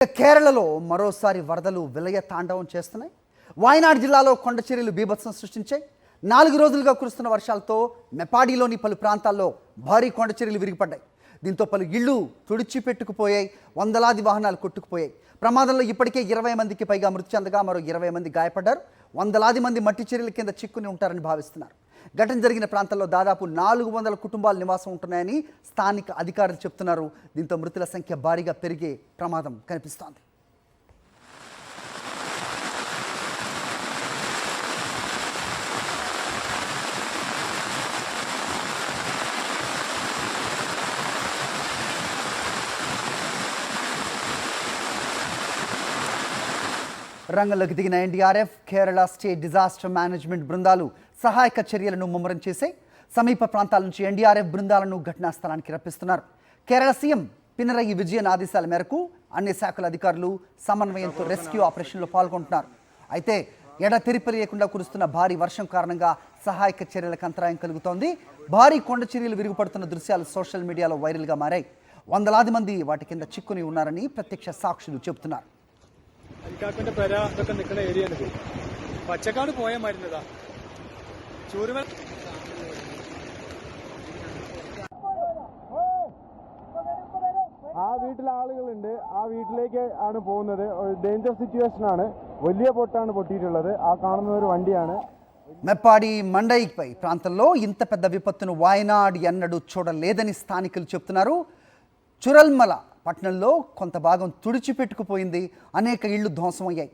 కేరళలో మరోసారి వరదలు విలయ తాండవం చేస్తున్నాయి. వాయనాడ్ జిల్లాలో కొండ చర్యలు బీభత్సం సృష్టించాయి. 4 రోజులుగా కురుస్తున్న వర్షాలతో మెపాడిలోని పలు ప్రాంతాల్లో భారీ కొండ చర్యలు విరిగిపడ్డాయి. దీంతో పలు ఇళ్లు తుడిచిపెట్టుకుపోయాయి, వందలాది వాహనాలు కొట్టుకుపోయాయి. ప్రమాదంలో ఇప్పటికే 20 మందికి పైగా మృతి చెందగా మరో 20 మంది గాయపడ్డారు. వందలాది మంది మట్టి చర్యల కింద చిక్కుని ఉంటారని భావిస్తున్నారు. ఘటన జరిగిన ప్రాంతాల్లో దాదాపు 400 కుటుంబాలు నివాసం ఉంటున్నాయని స్థానిక అధికారులు చెప్తున్నారు. దీంతో మృతుల సంఖ్య భారీగా పెరిగే ప్రమాదం కనిపిస్తోంది. రంగంలోకి దిగిన NDRF, Kerala state disaster management బృందాలు సహాయక చర్యలను ముమ్మరం చేశాయి. సమీప ప్రాంతాల నుంచి ఎన్డీఆర్ఎఫ్ బృందాలను ఘటనా స్థలానికి రప్పిస్తున్నారు. కేరళ సీఎం పినరయి విజయన్ ఆదేశాల మేరకు అన్ని శాఖల అధికారులు సమన్వయంతో రెస్క్యూ ఆపరేషన్లో పాల్గొంటున్నారు. అయితే ఎడతెరిపి లేకుండా కురుస్తున్న భారీ వర్షం కారణంగా సహాయక చర్యలకు అంతరాయం కలుగుతోంది. భారీ కొండ చర్యలు విరుగుపడుతున్న దృశ్యాలు సోషల్ మీడియాలో వైరల్గా మారాయి. వందలాది మంది వాటి కింద చిక్కుని ఉన్నారని ప్రత్యక్ష సాక్షులు చెబుతున్నారు. అది కాకుండా పెర అదొక నిక్కడ ఏరియా అనేది పచ్చకాడు పోయే మరినదా చూరు ആ വീട്ടിലെ ആളുകളുണ്ട്. ആ വീട്ടിലേക്ക് ആണ് പോകുന്നത്. ഡേഞ്ചർ സിറ്റുവേഷൻ ആണ്. വലിയ പൊട്ടാണ് പൊട്ടിയിട്ടുള്ളത്. ఆ കാണുന്ന ഒരു വണ്ടിയാണ്. మెప్పాడి మండయిపై ప్రాంతంలో ఇంత పెద్ద విపత్తును వాయనాడ్ ఎన్నడూ చూడలేదని స్థానికులు చెప్తున్నారు. చురల్మల పట్టణంలో కొంత భాగం తుడిచిపెట్టుకుపోయింది. అనేక ఇళ్లు ధ్వంసమయ్యాయి.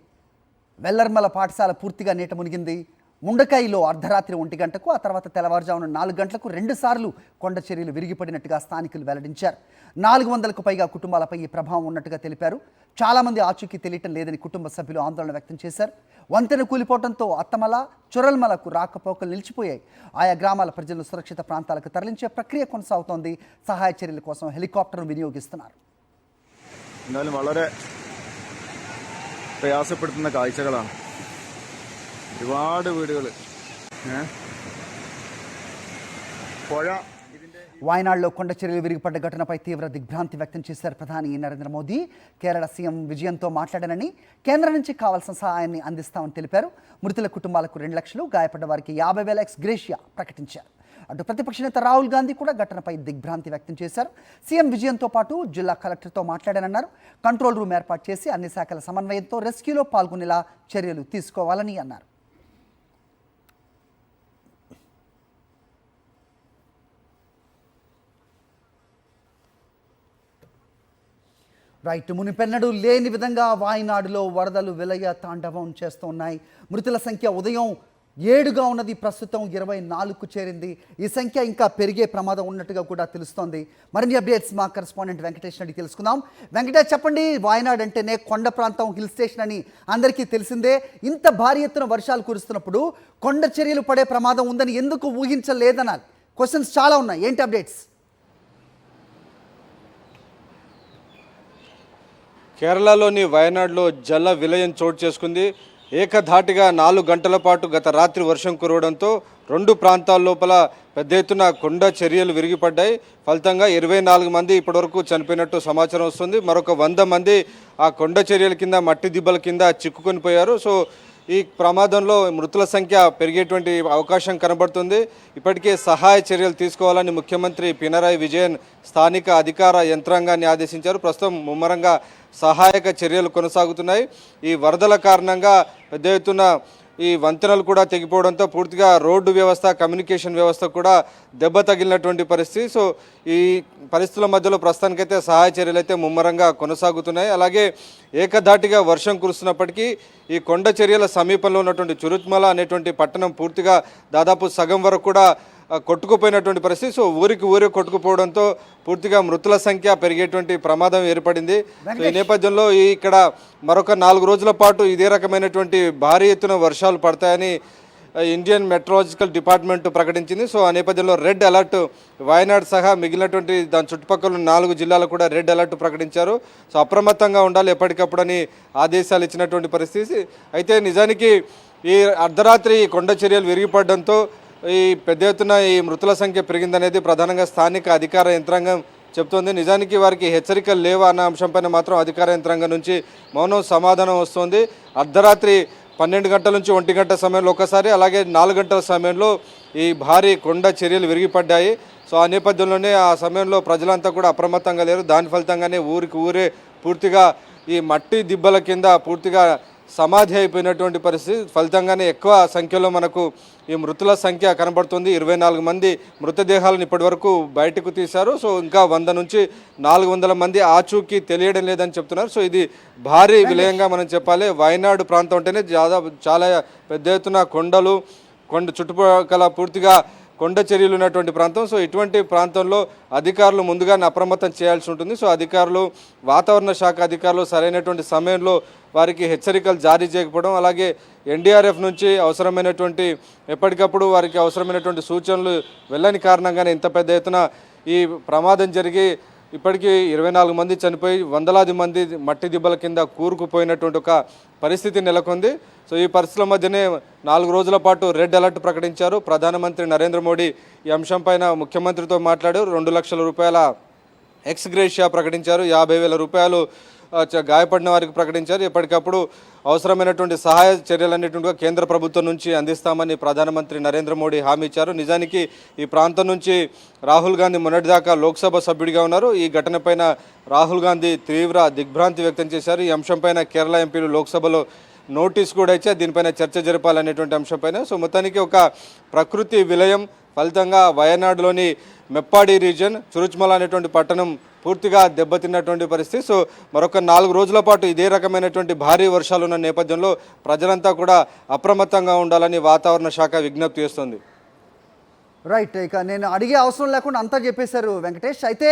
వెల్లర్మల పాఠశాల పూర్తిగా నీట మునిగింది. ముండకాయిలో అర్ధరాత్రి 1 గంటకు, ఆ తర్వాత తెల్లవారుజామున 4 గంటలకు 2 సార్లు కొండ చర్యలు విరిగిపడినట్టుగా స్థానికులు వెల్లడించారు. 400కు పైగా కుటుంబాలపై ఈ ప్రభావం ఉన్నట్టుగా తెలిపారు. చాలామంది ఆచూకీ తెలియటం లేదని కుటుంబ సభ్యులు ఆందోళన వ్యక్తం చేశారు. వంతెన కూలిపోవడంతో అత్తమల, చురల్మలకు రాకపోకలు నిలిచిపోయాయి. ఆయా గ్రామాల ప్రజలను సురక్షిత ప్రాంతాలకు తరలించే ప్రక్రియ కొనసాగుతోంది. సహాయ చర్యల కోసం హెలికాప్టర్ను వినియోగిస్తున్నారు. എന്നാലും വളരെ പ്രയാസപ്പെടുത്തുന്ന കാഴ്ചകളാണ്. ഒരുപാട് വീടുകൾ പുഴ. వాయనాడ్లో కొండ చర్యలు విరిగిపడ్డ ఘటనపై తీవ్ర దిగ్భ్రాంతి వ్యక్తం చేశారు ప్రధాని నరేంద్ర మోదీ. కేరళ సీఎం విజయంతో మాట్లాడానని, కేంద్రం నుంచి కావాల్సిన సహాయాన్ని అందిస్తామని తెలిపారు. మృతుల కుటుంబాలకు 2 లక్షలు, గాయపడ్డ వారికి 50,000 ఎక్స్గ్రేషియా ప్రకటించారు. అటు ప్రతిపక్ష నేత రాహుల్ గాంధీ కూడా ఘటనపై దిగ్భ్రాంతి వ్యక్తం చేశారు. సీఎం విజయంతో పాటు జిల్లా కలెక్టర్తో మాట్లాడానన్నారు. కంట్రోల్ రూమ్ ఏర్పాటు చేసి అన్ని శాఖల సమన్వయంతో రెస్క్యూలో పాల్గొనేలా చర్యలు తీసుకోవాలని అన్నారు. రైట్, మునిపెన్నడూ లేని విధంగా వాయనాడులో వరదలు విలయ తాండవం చేస్తున్నాయి. మృతుల సంఖ్య ఉదయం 7గా ఉన్నది, ప్రస్తుతం 24కు చేరింది. ఈ సంఖ్య ఇంకా పెరిగే ప్రమాదం ఉన్నట్టుగా కూడా తెలుస్తోంది. మరిన్ని అప్డేట్స్ మా కరెస్పాండెంట్ వెంకటేష్ అడిగి తెలుసుకుందాం. వెంకటేష్, చెప్పండి, వాయనాడ్ అంటేనే కొండ ప్రాంతం, హిల్ స్టేషన్ అని అందరికీ తెలిసిందే. ఇంత భారీ ఎత్తున వర్షాలు కురుస్తున్నప్పుడు కొండ చర్యలు పడే ప్రమాదం ఉందని ఎందుకు ఊహించలేదన్నారు? క్వశ్చన్స్ చాలా ఉన్నాయి. ఏంటి అప్డేట్స్? కేరళలోని వయనాడ్లో జల విలయం చోటు చేసుకుంది. ఏకధాటిగా 4 గంటల పాటు గత రాత్రి వర్షం కురవడంతో 2 ప్రాంతాల లోపల పెద్ద ఎత్తున కొండ చర్యలు విరిగిపడ్డాయి. ఫలితంగా 24 మంది ఇప్పటివరకు చనిపోయినట్టు సమాచారం వస్తుంది. మరొక 100 మంది ఆ కొండ చర్యల కింద, మట్టి దిబ్బల కింద చిక్కుకొని పోయారు. సో ఈ ప్రమాదంలో మృతుల సంఖ్య పెరిగేటువంటి అవకాశం కనబడుతుంది. ఇప్పటికే సహాయ చర్యలు తీసుకోవాలని ముఖ్యమంత్రి పినరయి విజయన్ స్థానిక అధికార యంత్రాంగాన్ని ఆదేశించారు. ప్రస్తుతం ముమ్మరంగా సహాయక చర్యలు కొనసాగుతున్నాయి. ఈ వరదల కారణంగా పెద్ద ఎత్తున ఈ వంతెనలు కూడా తెగిపోవడంతో పూర్తిగా రోడ్డు వ్యవస్థ, కమ్యూనికేషన్ వ్యవస్థ కూడా దెబ్బ తగిలినటువంటి పరిస్థితి. సో ఈ పరిస్థితుల మధ్యలో ప్రస్తుతానికైతే సహాయ చర్యలు అయితే ముమ్మరంగా కొనసాగుతున్నాయి. అలాగే ఏకధాటిగా వర్షం కురుస్తున్నప్పటికీ ఈ కొండ చర్యల సమీపంలో ఉన్నటువంటి చురుత్మల అనేటువంటి పట్టణం పూర్తిగా దాదాపు సగం వరకు కూడా కొట్టుకుపోయినటువంటి పరిస్థితి. సో ఊరికి కొట్టుకుపోవడంతో పూర్తిగా మృతుల సంఖ్య పెరిగేటువంటి ప్రమాదం ఏర్పడింది. ఈ నేపథ్యంలో ఇక్కడ మరొక 4 రోజుల పాటు ఇదే రకమైనటువంటి భారీ ఎత్తున వర్షాలు పడతాయని ఇండియన్ మెట్రాలజికల్ డిపార్ట్మెంట్ ప్రకటించింది. సో ఆ నేపథ్యంలో రెడ్ అలర్ట్ వాయనాడ్ సహా మిగిలినటువంటి దాని చుట్టుపక్కల 4 జిల్లాలకు కూడా రెడ్ అలర్ట్ ప్రకటించారు. సో అప్రమత్తంగా ఉండాలి ఎప్పటికప్పుడని ఆదేశాలు ఇచ్చినటువంటి పరిస్థితి. అయితే నిజానికి ఈ అర్ధరాత్రి కొండ చర్యలు విరిగిపడడంతో ఈ పెద్ద ఎత్తున ఈ మృతుల సంఖ్య పెరిగిందనేది ప్రధానంగా స్థానిక అధికార యంత్రాంగం చెప్తోంది. నిజానికి వారికి హెచ్చరికలు లేవా అన్న అంశంపైన మాత్రం అధికార యంత్రాంగం నుంచి మౌనం సమాధానం వస్తుంది. అర్ధరాత్రి 12 గంటల నుంచి 1 గంట సమయంలో ఒకసారి, అలాగే 4 గంటల సమయంలో ఈ భారీ కొండ చర్యలు విరిగిపడ్డాయి. సో ఆ నేపథ్యంలోనే ఆ సమయంలో ప్రజలంతా కూడా అప్రమత్తంగా లేరు. దాని ఫలితంగానే ఊరికి ఊరే పూర్తిగా ఈ మట్టి దిబ్బల కింద పూర్తిగా సమాధి అయిపోయినటువంటి పరిస్థితి. ఫలితంగానే ఎక్కువ సంఖ్యలో మనకు ఈ మృతుల సంఖ్య కనబడుతుంది. 24 మంది మృతదేహాలను ఇప్పటివరకు బయటకు తీశారు. సో ఇంకా 100 నుంచి 400 మంది ఆచూకీ తెలియడం లేదని చెప్తున్నారు. సో ఇది భారీ విలయంగా మనం చెప్పాలి. వయనాడు ప్రాంతం అంటేనే చాలా పెద్ద ఎత్తున కొండలు, చుట్టుపక్కల పూర్తిగా కొండ చర్యలు ఉన్నటువంటి ప్రాంతం. సో ఇటువంటి ప్రాంతంలో అధికారులు ముందుగానే అప్రమత్తం చేయాల్సి ఉంటుంది. సో అధికారులు, వాతావరణ శాఖ అధికారులు సరైనటువంటి సమయంలో వారికి హెచ్చరికలు జారీ చేయకపోవడం, అలాగే ఎన్డీఆర్ఎఫ్ నుంచి అవసరమైనటువంటి ఎప్పటికప్పుడు వారికి అవసరమైనటువంటి సూచనలు వెళ్ళని కారణంగానే ఇంత పెద్ద ఎత్తున ఈ ప్రమాదం జరిగి ఇప్పటికీ 24 మంది చనిపోయి వందలాది మంది మట్టి దిబ్బల కింద కూరుకుపోయినటువంటి ఒక పరిస్థితి నెలకొంది. సో ఈ పరిస్థితుల మధ్యనే 4 రోజుల పాటు రెడ్ అలర్ట్ ప్రకటించారు. ప్రధానమంత్రి నరేంద్ర మోడీ ఈ అంశంపైన ముఖ్యమంత్రితో మాట్లాడారు. 2 లక్షల రూపాయల ఎక్స్ గ్రేషియా ప్రకటించారు. 50,000 రూపాయలు గాయపడిన వారికి ప్రకటించారు. ఎప్పటికప్పుడు అవసరమైనటువంటి సహాయ చర్యలన్నింటిగా కేంద్ర ప్రభుత్వం నుంచి అందిస్తామని ప్రధానమంత్రి నరేంద్ర మోడీ హామీ ఇచ్చారు. నిజానికి ఈ ప్రాంతం నుంచి రాహుల్ గాంధీ మొన్నటిదాకా లోక్సభ సభ్యుడిగా ఉన్నారు. ఈ ఘటనపైన రాహుల్ గాంధీ తీవ్ర దిగ్భ్రాంతి వ్యక్తం చేశారు. ఈ అంశంపైన కేరళ ఎంపీలు లోక్సభలో నోటీస్ కూడా ఇచ్చారు, దీనిపైన చర్చ జరపాలనేటువంటి అంశంపైన. సో మొత్తానికి ఒక ప్రకృతి విలయం ఫలితంగా వయనాడులోని మెప్పాడి రీజన్, చురుచ్మల అనేటువంటి పట్టణం పూర్తిగా దెబ్బతిన్నటువంటి పరిస్థితి. సో మరొక 4 రోజుల పాటు ఇదే రకమైనటువంటి భారీ వర్షాలు ఉన్న నేపథ్యంలో ప్రజలంతా కూడా అప్రమత్తంగా ఉండాలని వాతావరణ శాఖ విజ్ఞప్తి చేస్తుంది. రైట్, ఇక నేను అడిగే అవసరం లేకుండా అంతా చెప్పేశారు వెంకటేష్. అయితే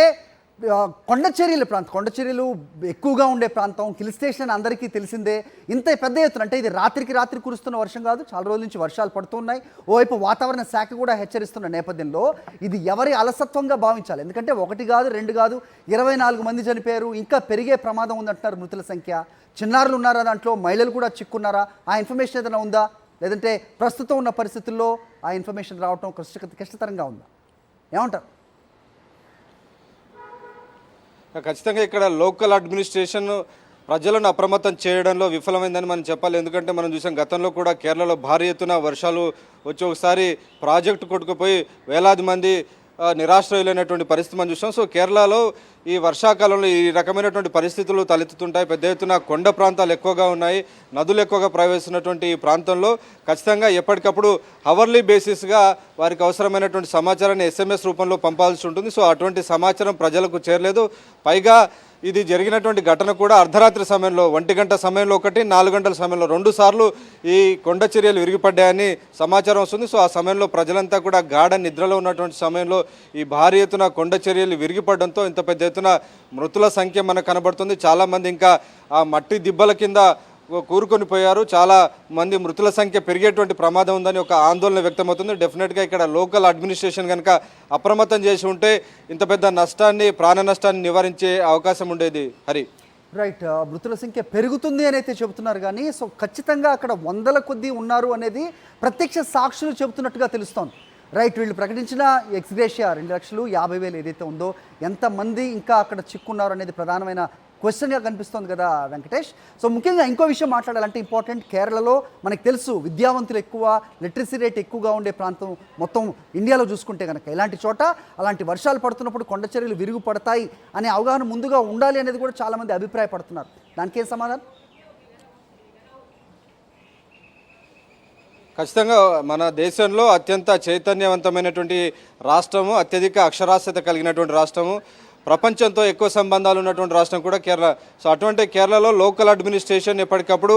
కొండ చర్యలు ఎక్కువగా ఉండే ప్రాంతం, హిల్ స్టేషన్ అందరికీ తెలిసిందే. ఇంత పెద్ద ఎత్తున అంటే ఇది రాత్రి కురుస్తున్న వర్షం కాదు, చాలా రోజుల నుంచి వర్షాలు పడుతున్నాయి. ఓవైపు వాతావరణ శాఖ కూడా హెచ్చరిస్తున్న నేపథ్యంలో ఇది ఎవరి అలసత్వంగా భావించాలి? ఎందుకంటే 1 కాదు 2 కాదు 24 మంది చనిపోయారు. ఇంకా పెరిగే ప్రమాదం ఉందంటున్నారు మృతుల సంఖ్య. చిన్నారులు ఉన్నారా దాంట్లో, మహిళలు కూడా చిక్కున్నారా? ఆ ఇన్ఫర్మేషన్ ఏదైనా ఉందా? లేదంటే ప్రస్తుతం ఉన్న పరిస్థితుల్లో ఆ ఇన్ఫర్మేషన్ రావటం కష్టతరంగా ఉందా? ఏమంటారు? ఖచ్చితంగా ఇక్కడ లోకల్ అడ్మినిస్ట్రేషన్ ప్రజలను అప్రమత్తం చేయడంలో విఫలమైందని మనం చెప్పాలి. ఎందుకంటే మనం చూసాం గతంలో కూడా కేరళలో భారీ ఎత్తున వర్షాలు వచ్చి ఒకసారి ప్రాజెక్టు కొట్టుకుపోయి వేలాది మంది నిరాశ్రయులైనటువంటి పరిస్థితి మనం చూసాం. సో కేరళలో ఈ వర్షాకాలంలో ఈ రకమైనటువంటి పరిస్థితులు తలెత్తుతుంటాయి. పెద్ద ఎత్తున కొండ ప్రాంతాలు ఎక్కువగా ఉన్నాయి, నదులు ఎక్కువగా ప్రవేశిస్తున్నటువంటి ఈ ప్రాంతంలో ఖచ్చితంగా ఎప్పటికప్పుడు అవర్లీ బేసిస్గా వారికి అవసరమైనటువంటి సమాచారాన్ని SMS రూపంలో పంపాల్సి ఉంటుంది. సో అటువంటి సమాచారం ప్రజలకు చేరలేదు. పైగా ఇది జరిగినటువంటి ఘటన కూడా అర్ధరాత్రి సమయంలో 1 గంట సమయంలో ఒకటి, 4 గంటల సమయంలో 2 సార్లు ఈ కొండ చర్యలు విరిగిపడ్డాయని సమాచారం వస్తుంది. సో ఆ సమయంలో ప్రజలంతా కూడా గాఢ నిద్రలో ఉన్నటువంటి సమయంలో ఈ భారీ ఎత్తున కొండ చర్యలు విరిగిపడడంతో ఇంత పెద్ద ఎత్తున మృతుల సంఖ్య మనకు కనబడుతుంది. చాలామంది ఇంకా ఆ మట్టి దిబ్బల కింద కూరుకొని పోయారు. చాలా మంది మృతుల సంఖ్య పెరిగేటువంటి ప్రమాదం ఉందని ఒక ఆందోళన వ్యక్తమవుతుంది. డెఫినెట్గా ఇక్కడ లోకల్ అడ్మినిస్ట్రేషన్ కనుక అప్రమత్తం చేసి ఉంటే ఇంత పెద్ద నష్టాన్ని, ప్రాణ నష్టాన్ని నివారించే అవకాశం ఉండేది. హరి, రైట్, మృతుల సంఖ్య పెరుగుతుంది అని అయితే చెబుతున్నారు. కానీ సో ఖచ్చితంగా అక్కడ 100ల కొద్దీ ఉన్నారు అనేది ప్రత్యక్ష సాక్షులు చెబుతున్నట్టుగా తెలుస్తోంది. రైట్, వీళ్ళు ప్రకటించిన ఎక్స్గ్రేషియా 2,50,000 ఏదైతే ఉందో, ఎంతమంది ఇంకా అక్కడ చిక్కున్నారు అనేది ప్రధానమైన క్వశ్చన్గా కనిపిస్తుంది కదా వెంకటేష్. సో ముఖ్యంగా ఇంకో విషయం మాట్లాడాలంటే ఇంపార్టెంట్, కేరళలో మనకు తెలుసు విద్యావంతులు ఎక్కువ, లిటరసీ రేట్ ఎక్కువగా ఉండే ప్రాంతం మొత్తం ఇండియాలో చూసుకుంటే కనుక. ఇలాంటి చోట అలాంటి వర్షాలు పడుతున్నప్పుడు కొండ చర్యలు విరుగుపడతాయి అనే అవగాహన ముందుగా ఉండాలి అనేది కూడా చాలామంది అభిప్రాయపడుతున్నారు. దానికి ఏం సమాధానం? ఖచ్చితంగా మన దేశంలో అత్యంత చైతన్యవంతమైనటువంటి రాష్ట్రము, అత్యధిక అక్షరాస్యత కలిగినటువంటి రాష్ట్రము, ప్రపంచంతో ఎక్కువ సంబంధాలు ఉన్నటువంటి రాష్ట్రం కూడా కేరళ. సో అటువంటి కేరళలో లోకల్ అడ్మినిస్ట్రేషన్ ఎప్పటికప్పుడు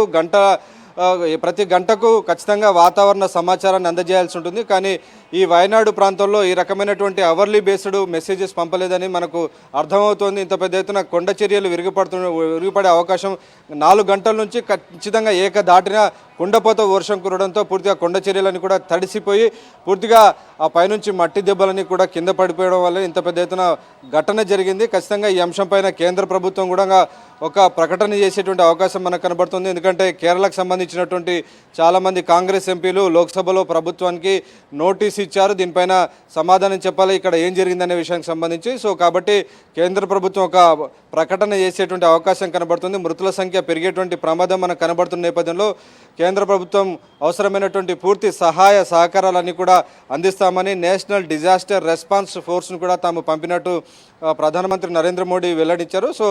ప్రతి గంటకు ఖచ్చితంగా వాతావరణ సమాచారాన్ని అందజేయాల్సి ఉంటుంది. కానీ ఈ వయనాడు ప్రాంతంలో ఈ రకమైనటువంటి అవర్లీ బేస్డ్ మెసేజెస్ పంపలేదని మనకు అర్థమవుతోంది. ఇంత పెద్ద ఎత్తున కొండ చర్యలు విరిగిపడే అవకాశం 4 గంటల నుంచి ఖచ్చితంగా ఏకదాటిన కుండపోత వర్షం కురవడంతో పూర్తిగా కొండ చర్యలని కూడా తడిసిపోయి పూర్తిగా ఆ పైనుంచి మట్టి దెబ్బలని కూడా కింద పడిపోవడం వల్ల ఇంత పెద్ద ఎత్తున ఘటన జరిగింది. ఖచ్చితంగా ఈ అంశంపైన కేంద్ర ప్రభుత్వం కూడా ఒక ప్రకటన చేసేటువంటి అవకాశం మనకు కనబడుతుంది. ఎందుకంటే కేరళకు సంబంధించినటువంటి చాలామంది కాంగ్రెస్ ఎంపీలు లోక్సభలో ప్రభుత్వానికి నోటీస్ నోటీస్ ఇచ్చారు. దీనిపైన సమాధానం చెప్పాలి ఇక్కడ ఏం జరిగిందనే విషయానికి సంబంధించి. సో కాబట్టి కేంద్ర ప్రభుత్వం ఒక ప్రకటన చేసేటువంటి అవకాశం కనబడుతుంది. మృతుల సంఖ్య పెరిగేటువంటి ప్రమాదం మనకు కనబడుతున్న నేపథ్యంలో కేంద్ర ప్రభుత్వం అవసరమైనటువంటి పూర్తి సహాయ సహకారాలన్నీ కూడా అందిస్తామని నేషనల్ డిజాస్టర్ రెస్పాన్స్ ఫోర్స్ను కూడా తాము పంపినట్టు ప్రధానమంత్రి నరేంద్ర మోడీ వెల్లడించారు. సో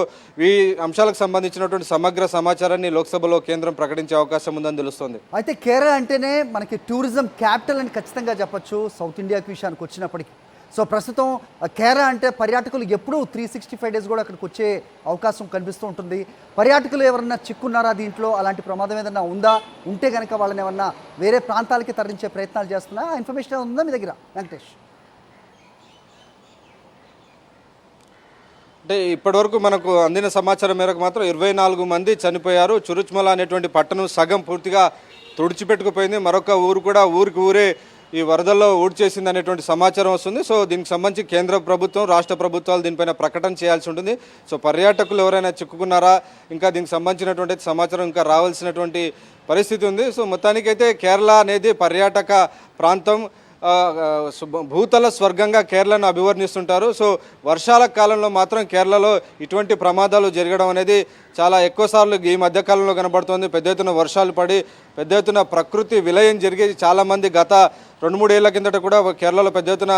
ఈ అంశాలకు సంబంధించినటువంటి సమగ్ర సమాచారాన్ని లోక్సభలో కేంద్రం ప్రకటించే అవకాశం ఉందని తెలుస్తోంది. అయితే కేరళ అంటేనే మనకి టూరిజం క్యాపిటల్ అని ఖచ్చితంగా చెప్పొచ్చు సౌత్ ఇండియాకి విషయానికి వచ్చినప్పటికీ. సో ప్రస్తుతం కేరళ అంటే పర్యాటకులు ఎప్పుడూ 365 డేస్ కూడా అక్కడికి వచ్చే అవకాశం కనిపిస్తూ ఉంటుంది. పర్యాటకులు ఎవరన్నా చిక్కున్నారా దీంట్లో, అలాంటి ప్రమాదం ఏదన్నా ఉందా, ఉంటే కనుక వాళ్ళని ఏమన్నా వేరే ప్రాంతాలకి తరలించే ప్రయత్నాలు చేస్తున్నా, ఆ ఇన్ఫర్మేషన్ ఉందా మీ దగ్గర వెంకటేష్? అంటే ఇప్పటివరకు మనకు అందిన సమాచారం మేరకు మాత్రం 24 మంది చనిపోయారు. చురుచ్మల అనేటువంటి పట్టణం సగం పూర్తిగా తుడిచిపెట్టుకుపోయింది. మరొక ఊరు కూడా ఊరికి ఊరే ఈ వరదల్లో ఊడ్చేసింది అనేటువంటి సమాచారం వస్తుంది. సో దీనికి సంబంధించి కేంద్ర ప్రభుత్వం, రాష్ట్ర ప్రభుత్వాలు దీనిపైన ప్రకటన చేయాల్సి ఉంటుంది. సో పర్యాటకులు ఎవరైనా చిక్కుకున్నారా, ఇంకా దీనికి సంబంధించినటువంటి సమాచారం ఇంకా రావాల్సినటువంటి పరిస్థితి ఉంది. సో మొత్తానికైతే కేరళ అనేది పర్యాటక ప్రాంతం, భూతల స్వర్గంగా కేరళను అభివర్ణిస్తుంటారు. సో వర్షాల కాలంలో మాత్రం కేరళలో ఇటువంటి ప్రమాదాలు జరగడం అనేది చాలా ఎక్కువసార్లు ఈ మధ్యకాలంలో కనబడుతోంది. పెద్ద ఎత్తున వర్షాలు పడి పెద్ద ఎత్తున ప్రకృతి విలయం జరిగేది. చాలామంది గత 2-3 ఏళ్ల కిందట కూడా కేరళలో పెద్ద ఎత్తున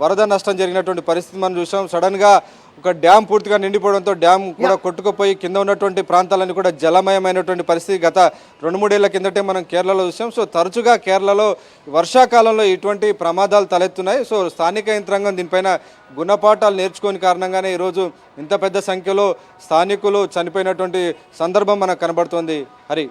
వరద నష్టం జరిగినటువంటి పరిస్థితి మనం చూసాం. సడన్గా ఒక డ్యామ్ పూర్తిగా నిండిపోవడంతో డ్యామ్ కూడా కొట్టుకుపోయి కింద ఉన్నటువంటి ప్రాంతాలన్నీ కూడా జలమయమైనటువంటి పరిస్థితి గత 2-3 ఏళ్ల కిందటే మనం కేరళలో చూసాం. సో తరచుగా కేరళలో వర్షాకాలంలో ఇటువంటి ప్రమాదాలు తలెత్తున్నాయి. సో స్థానిక యంత్రాంగం దీనిపైన గుణపాఠాలు నేర్చుకోని కారణంగానే ఈరోజు ఇంత పెద్ద సంఖ్యలో స్థానికులు చనిపోయినటువంటి సందర్భం మనకు కనబడుతోంది. హరి.